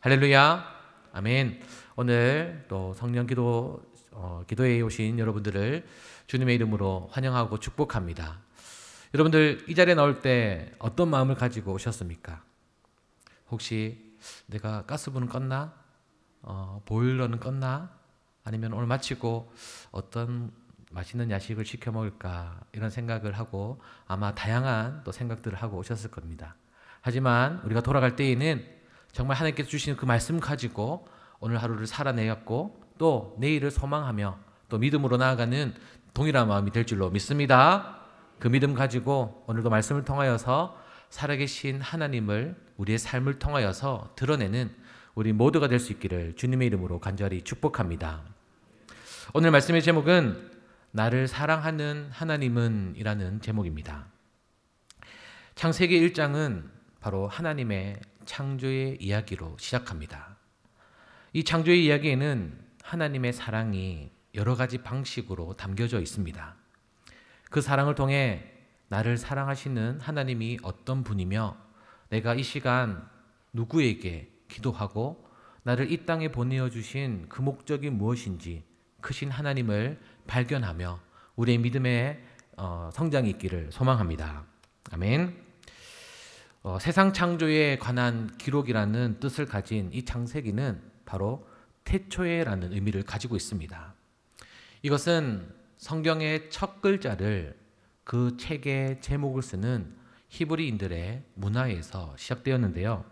할렐루야. 아멘. 오늘 또 성령 기도회에 오신 여러분들을 주님의 이름으로 환영하고 축복합니다. 여러분들 이 자리에 나올 때 어떤 마음을 가지고 오셨습니까? 혹시 내가 가스불은 껐나? 보일러는 껐나? 아니면 오늘 마치고 어떤 맛있는 야식을 시켜 먹을까? 이런 생각을 하고 아마 다양한 또 생각들을 하고 오셨을 겁니다. 하지만 우리가 돌아갈 때에는 정말 하나님께서 주시는 그 말씀 가지고 오늘 하루를 살아내었고 또 내일을 소망하며 또 믿음으로 나아가는 동일한 마음이 될 줄로 믿습니다. 그 믿음 가지고 오늘도 말씀을 통하여서 살아계신 하나님을 우리의 삶을 통하여서 드러내는 우리 모두가 될 수 있기를 주님의 이름으로 간절히 축복합니다. 오늘 말씀의 제목은 나를 사랑하는 하나님은 이라는 제목입니다. 창세기 1장은 바로 하나님의 창조의 이야기로 시작합니다. 이 창조의 이야기에는 하나님의 사랑이 여러 가지 방식으로 담겨져 있습니다. 그 사랑을 통해 나를 사랑하시는 하나님이 어떤 분이며 내가 이 시간 누구에게 기도하고 나를 이 땅에 보내어 주신 그 목적이 무엇인지 크신 하나님을 발견하며 우리의 믿음의 성장이 있기를 소망합니다. 아멘. 세상 창조에 관한 기록이라는 뜻을 가진 이 창세기는 바로 태초에라는 의미를 가지고 있습니다. 이것은 성경의 첫 글자를 그 책의 제목을 쓰는 히브리인들의 문화에서 시작되었는데요.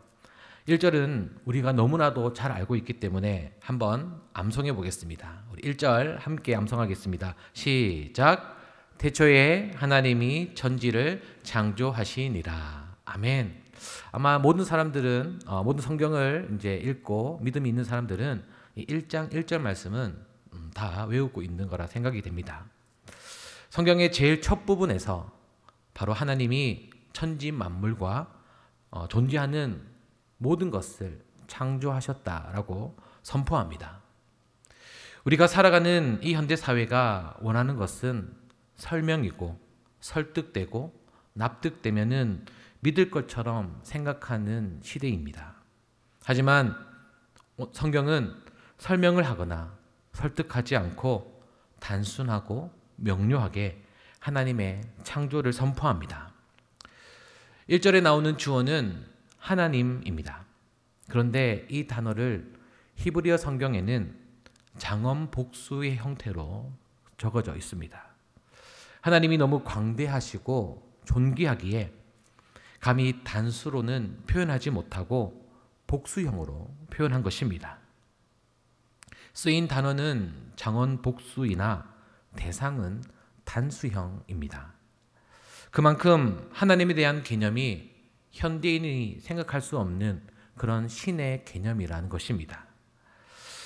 1절은 우리가 너무나도 잘 알고 있기 때문에 한번 암송해 보겠습니다. 우리 1절 함께 암송하겠습니다. 시작. 태초에 하나님이 천지를 창조하시니라. 아멘. 아마 모든 사람들은 모든 성경을 이제 읽고 믿음이 있는 사람들은 이 1장 1절 말씀은 다 외우고 있는 거라 생각이 됩니다. 성경의 제일 첫 부분에서 바로 하나님이 천지 만물과 존재하는 모든 것을 창조하셨다라고 선포합니다. 우리가 살아가는 이 현대 사회가 원하는 것은 설명이고 설득되고 납득되면은 믿을 것처럼 생각하는 시대입니다. 하지만 성경은 설명을 하거나 설득하지 않고 단순하고 명료하게 하나님의 창조를 선포합니다. 1절에 나오는 주어는 하나님입니다. 그런데 이 단어를 히브리어 성경에는 장엄 복수의 형태로 적어져 있습니다. 하나님이 너무 광대하시고 존귀하기에 감히 단수로는 표현하지 못하고 복수형으로 표현한 것입니다. 쓰인 단어는 장언 복수이나 대상은 단수형입니다. 그만큼 하나님에 대한 개념이 현대인이 생각할 수 없는 그런 신의 개념이라는 것입니다.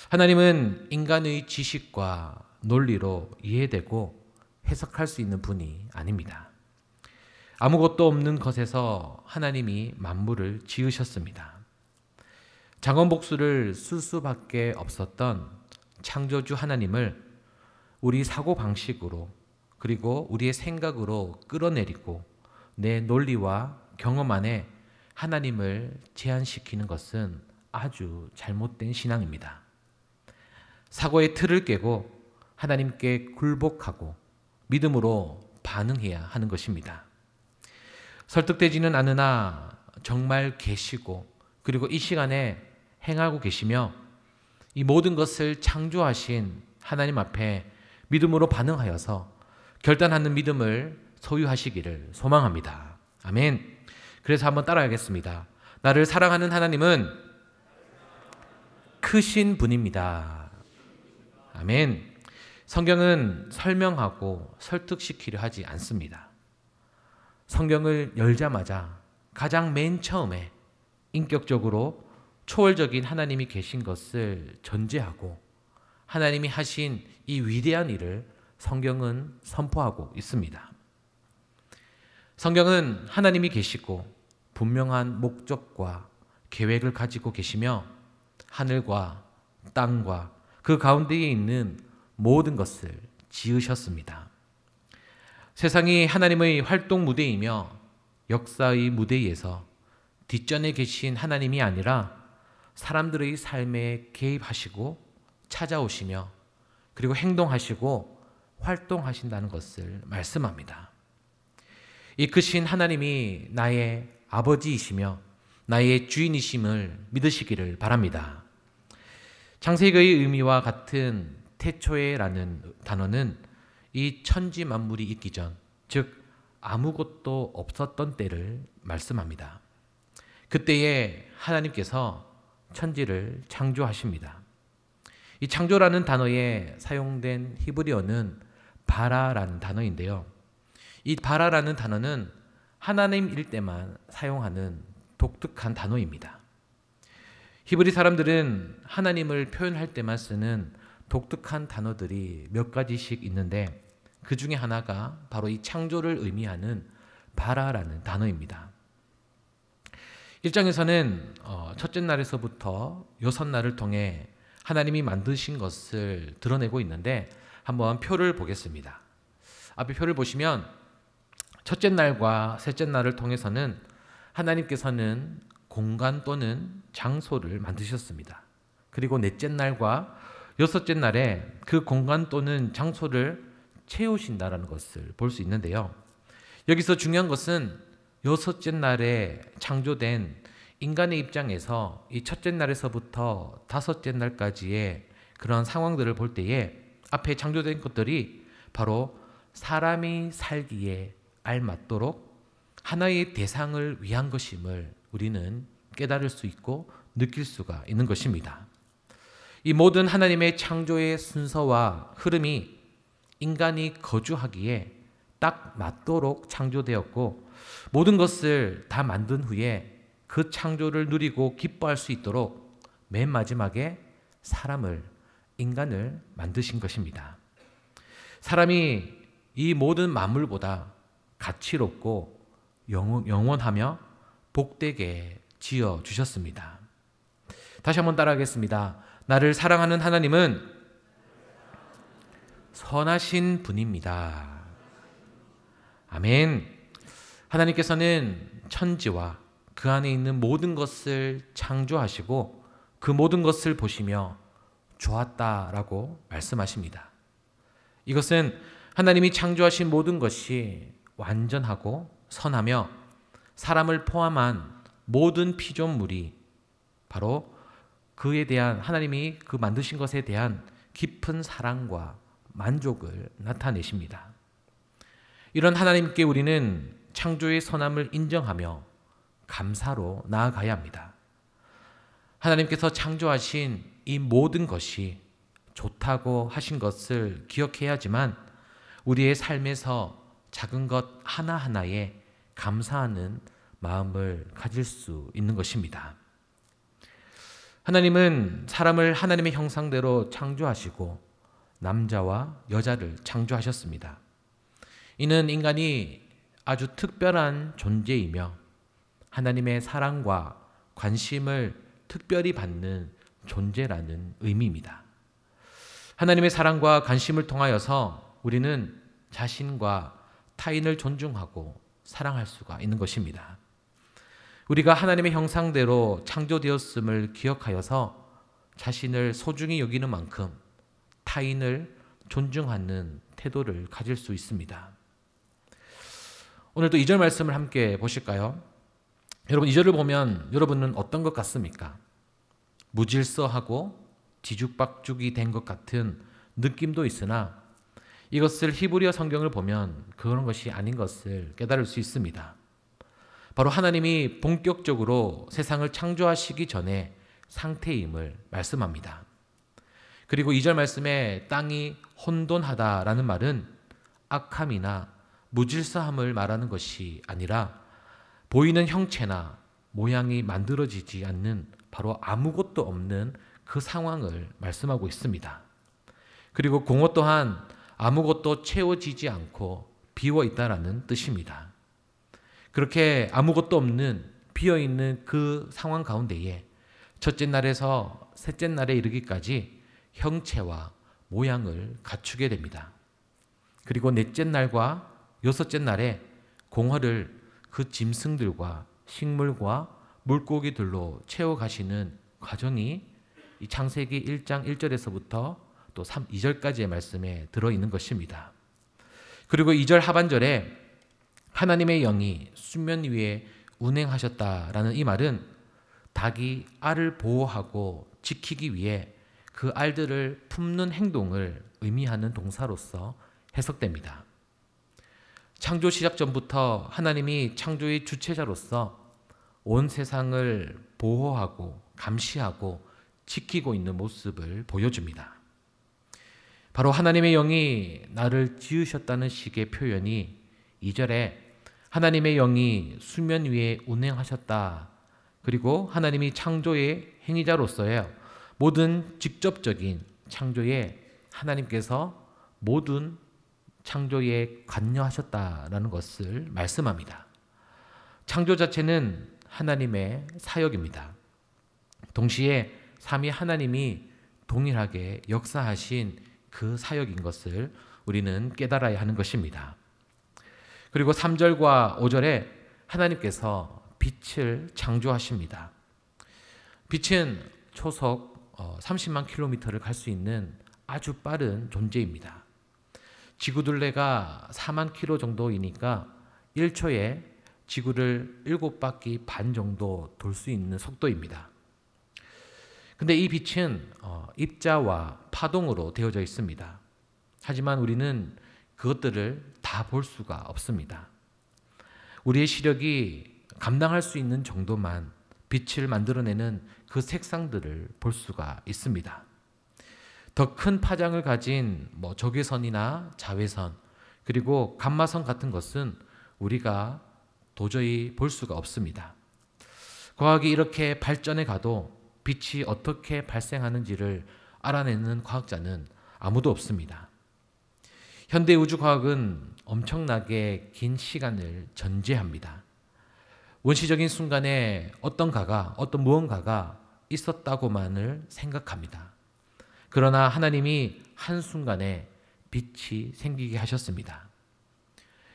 하나님은 인간의 지식과 논리로 이해되고 해석할 수 있는 분이 아닙니다. 아무것도 없는 것에서 하나님이 만물을 지으셨습니다. 장원복수를 쓸 수밖에 없었던 창조주 하나님을 우리 사고방식으로 그리고 우리의 생각으로 끌어내리고 내 논리와 경험 안에 하나님을 제한시키는 것은 아주 잘못된 신앙입니다. 사고의 틀을 깨고 하나님께 굴복하고 믿음으로 반응해야 하는 것입니다. 설득되지는 않으나 정말 계시고 그리고 이 시간에 행하고 계시며 이 모든 것을 창조하신 하나님 앞에 믿음으로 반응하여서 결단하는 믿음을 소유하시기를 소망합니다. 아멘. 그래서 한번 따라하겠습니다. 나를 사랑하는 하나님은 크신 분입니다. 아멘. 성경은 설명하고 설득시키려 하지 않습니다. 성경을 열자마자 가장 맨 처음에 인격적으로 초월적인 하나님이 계신 것을 전제하고 하나님이 하신 이 위대한 일을 성경은 선포하고 있습니다. 성경은 하나님이 계시고 분명한 목적과 계획을 가지고 계시며 하늘과 땅과 그 가운데에 있는 모든 것을 지으셨습니다. 세상이 하나님의 활동 무대이며 역사의 무대에서 뒷전에 계신 하나님이 아니라 사람들의 삶에 개입하시고 찾아오시며 그리고 행동하시고 활동하신다는 것을 말씀합니다. 이 크신 하나님이 나의 아버지이시며 나의 주인이심을 믿으시기를 바랍니다. 창세기의 의미와 같은 태초에라는 단어는 이 천지 만물이 있기 전, 즉 아무것도 없었던 때를 말씀합니다. 그때에 하나님께서 천지를 창조하십니다. 이 창조라는 단어에 사용된 히브리어는 바라라는 단어인데요. 이 바라라는 단어는 하나님일 때만 사용하는 독특한 단어입니다. 히브리 사람들은 하나님을 표현할 때만 쓰는 독특한 단어들이 몇 가지씩 있는데 그 중에 하나가 바로 이 창조를 의미하는 바라라는 단어입니다. 1장에서는 첫째 날에서부터 여섯 날을 통해 하나님이 만드신 것을 드러내고 있는데 한번 표를 보겠습니다. 앞에 표를 보시면 첫째 날과 셋째 날을 통해서는 하나님께서는 공간 또는 장소를 만드셨습니다. 그리고 넷째 날과 여섯째 날에 그 공간 또는 장소를 채우신다라는 것을 볼 수 있는데요. 여기서 중요한 것은 여섯째 날에 창조된 인간의 입장에서 이 첫째 날에서부터 다섯째 날까지의 그런 상황들을 볼 때에 앞에 창조된 것들이 바로 사람이 살기에 알맞도록 하나의 대상을 위한 것임을 우리는 깨달을 수 있고 느낄 수가 있는 것입니다. 이 모든 하나님의 창조의 순서와 흐름이 인간이 거주하기에 딱 맞도록 창조되었고 모든 것을 다 만든 후에 그 창조를 누리고 기뻐할 수 있도록 맨 마지막에 인간을 만드신 것입니다. 사람이 이 모든 만물보다 가치롭고 영원하며 복되게 지어주셨습니다. 다시 한번 따라하겠습니다. 나를 사랑하는 하나님은 선하신 분입니다. 아멘. 하나님께서는 천지와 그 안에 있는 모든 것을 창조하시고 그 모든 것을 보시며 좋았다라고 말씀하십니다. 이것은 하나님이 창조하신 모든 것이 완전하고 선하며 사람을 포함한 모든 피조물이 바로 그에 대한 하나님이 그 만드신 것에 대한 깊은 사랑과 만족을 나타내십니다. 이런 하나님께 우리는 창조의 선함을 인정하며 감사로 나아가야 합니다. 하나님께서 창조하신 이 모든 것이 좋다고 하신 것을 기억해야 하지만 우리의 삶에서 작은 것 하나하나에 감사하는 마음을 가질 수 있는 것입니다. 하나님은 사람을 하나님의 형상대로 창조하시고 남자와 여자를 창조하셨습니다. 이는 인간이 아주 특별한 존재이며 하나님의 사랑과 관심을 특별히 받는 존재라는 의미입니다. 하나님의 사랑과 관심을 통하여서 우리는 자신과 타인을 존중하고 사랑할 수가 있는 것입니다. 우리가 하나님의 형상대로 창조되었음을 기억하여서 자신을 소중히 여기는 만큼 타인을 존중하는 태도를 가질 수 있습니다. 오늘도 2절 말씀을 함께 보실까요? 여러분 2절을 보면 여러분은 어떤 것 같습니까? 무질서하고 뒤죽박죽이 된 것 같은 느낌도 있으나 이것을 히브리어 성경을 보면 그런 것이 아닌 것을 깨달을 수 있습니다. 바로 하나님이 본격적으로 세상을 창조하시기 전에 상태임을 말씀합니다. 그리고 2절 말씀에 땅이 혼돈하다라는 말은 악함이나 무질서함을 말하는 것이 아니라 보이는 형체나 모양이 만들어지지 않는 바로 아무것도 없는 그 상황을 말씀하고 있습니다. 그리고 공허 또한 아무것도 채워지지 않고 비어 있다라는 뜻입니다. 그렇게 아무것도 없는 비어있는 그 상황 가운데에 첫째 날에서 셋째 날에 이르기까지 형체와 모양을 갖추게 됩니다. 그리고 넷째 날과 여섯째 날에 공허를 그 짐승들과 식물과 물고기들로 채워가시는 과정이 이 창세기 1장 1절에서부터 또 2절까지의 말씀에 들어있는 것입니다. 그리고 2절 하반절에 하나님의 영이 수면 위에 운행하셨다라는 이 말은 닭이 알을 보호하고 지키기 위해 그 알들을 품는 행동을 의미하는 동사로서 해석됩니다. 창조 시작 전부터 하나님이 창조의 주체자로서 온 세상을 보호하고 감시하고 지키고 있는 모습을 보여줍니다. 바로 하나님의 영이 나를 지으셨다는 식의 표현이 2절에 하나님의 영이 수면 위에 운행하셨다. 그리고 하나님이 창조의 행위자로서의 모든 직접적인 창조에 하나님께서 모든 창조에 관여하셨다라는 것을 말씀합니다. 창조 자체는 하나님의 사역입니다. 동시에 삼위 하나님이 동일하게 역사하신 그 사역인 것을 우리는 깨달아야 하는 것입니다. 그리고 3절과 5절에 하나님께서 빛을 창조하십니다. 빛은 초속 30만 킬로미터를 갈 수 있는 아주 빠른 존재입니다. 지구둘레가 4만 킬로 정도이니까 1초에 지구를 7바퀴 반 정도 돌 수 있는 속도입니다. 근데 이 빛은 입자와 파동으로 되어져 있습니다. 하지만 우리는 그것들을 다 볼 수가 없습니다. 우리의 시력이 감당할 수 있는 정도만 빛을 만들어내는 그 색상들을 볼 수가 있습니다. 더 큰 파장을 가진 적외선이나 자외선 그리고 감마선 같은 것은 우리가 도저히 볼 수가 없습니다. 과학이 이렇게 발전해 가도 빛이 어떻게 발생하는지를 알아내는 과학자는 아무도 없습니다. 현대 우주과학은 엄청나게 긴 시간을 전제합니다. 원시적인 순간에 어떤 무언가가 있었다고만을 생각합니다. 그러나 하나님이 한순간에 빛이 생기게 하셨습니다.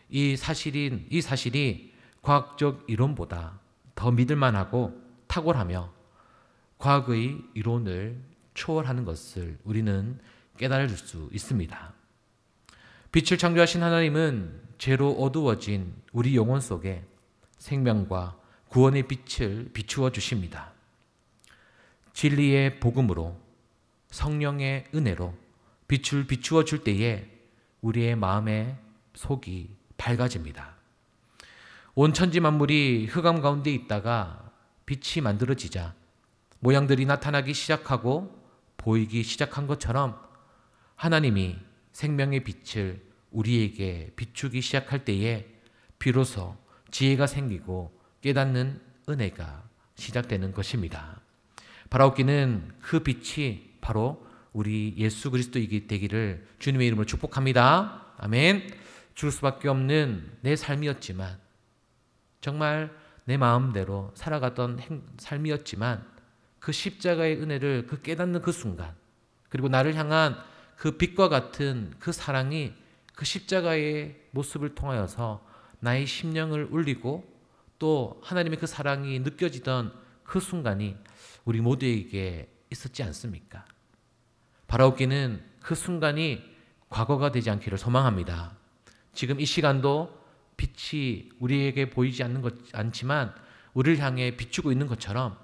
이 사실이 과학적 이론보다 더 믿을만하고 탁월하며 과학의 이론을 초월하는 것을 우리는 깨달을 수 있습니다. 빛을 창조하신 하나님은 죄로 어두워진 우리 영혼 속에 생명과 구원의 빛을 비추어 주십니다. 진리의 복음으로 성령의 은혜로 빛을 비추어 줄 때에 우리의 마음의 속이 밝아집니다. 온 천지 만물이 흑암 가운데 있다가 빛이 만들어지자 모양들이 나타나기 시작하고 보이기 시작한 것처럼 하나님이 생명의 빛을 우리에게 비추기 시작할 때에 비로소 지혜가 생기고 깨닫는 은혜가 시작되는 것입니다. 바라옵기는 그 빛이 바로 우리 예수 그리스도이기 되기를 주님의 이름으로 축복합니다. 아멘. 줄 수밖에 없는 내 삶이었지만 정말 내 마음대로 살아가던 삶이었지만 그 십자가의 은혜를 깨닫는 그 순간 그리고 나를 향한 그 빛과 같은 그 사랑이 그 십자가의 모습을 통하여서 나의 심령을 울리고 또 하나님의 그 사랑이 느껴지던 그 순간이 우리 모두에게 있었지 않습니까? 바라옵기는 그 순간이 과거가 되지 않기를 소망합니다. 지금 이 시간도 빛이 우리에게 보이지 않지만 우리를 향해 비추고 있는 것처럼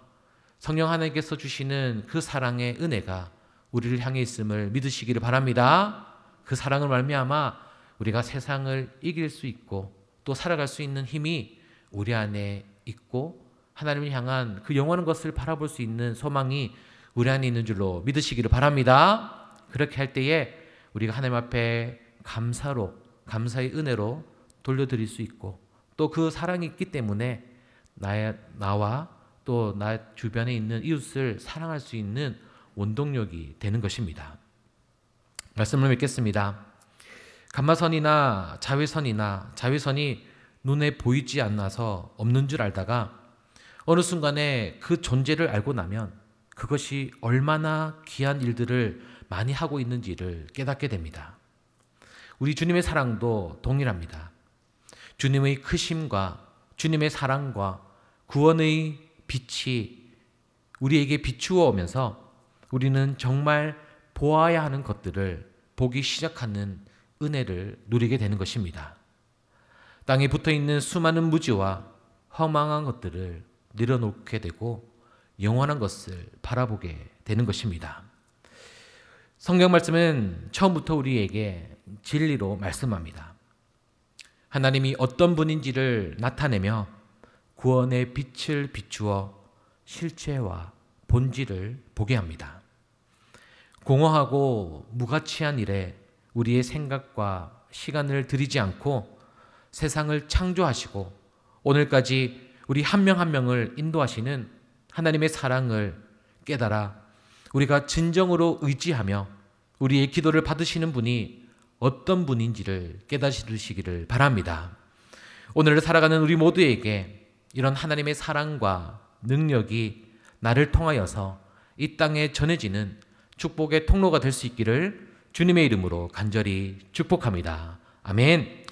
성령 하나님께서 주시는 그 사랑의 은혜가 우리를 향해 있음을 믿으시기를 바랍니다. 그 사랑을 말미암아 우리가 세상을 이길 수 있고 또 살아갈 수 있는 힘이 우리 안에 있고 하나님을 향한 그 영원한 것을 바라볼 수 있는 소망이 우리 안에 있는 줄로 믿으시기를 바랍니다. 그렇게 할 때에 우리가 하나님 앞에 감사의 은혜로 돌려드릴 수 있고 또 그 사랑이 있기 때문에 나와 또 나 주변에 있는 이웃을 사랑할 수 있는 원동력이 되는 것입니다. 말씀을 맺겠습니다. 감마선이나 자외선이 눈에 보이지 않아서 없는 줄 알다가 어느 순간에 그 존재를 알고 나면 그것이 얼마나 귀한 일들을 많이 하고 있는지를 깨닫게 됩니다. 우리 주님의 사랑도 동일합니다. 주님의 크심과 주님의 사랑과 구원의 빛이 우리에게 비추어 오면서 우리는 정말 보아야 하는 것들을 보기 시작하는 은혜를 누리게 되는 것입니다. 땅에 붙어있는 수많은 무지와 허망한 것들을 내려놓게 되고 영원한 것을 바라보게 되는 것입니다. 성경 말씀은 처음부터 우리에게 진리로 말씀합니다. 하나님이 어떤 분인지를 나타내며 구원의 빛을 비추어 실체와 본질을 보게 합니다. 공허하고 무가치한 일에 우리의 생각과 시간을 들이지 않고 세상을 창조하시고 오늘까지 우리 한 명 한 명을 인도하시는 하나님의 사랑을 깨달아 우리가 진정으로 의지하며 우리의 기도를 받으시는 분이 어떤 분인지를 깨닫으시기를 바랍니다. 오늘을 살아가는 우리 모두에게 이런 하나님의 사랑과 능력이 나를 통하여서 이 땅에 전해지는 축복의 통로가 될 수 있기를 주님의 이름으로 간절히 축복합니다. 아멘.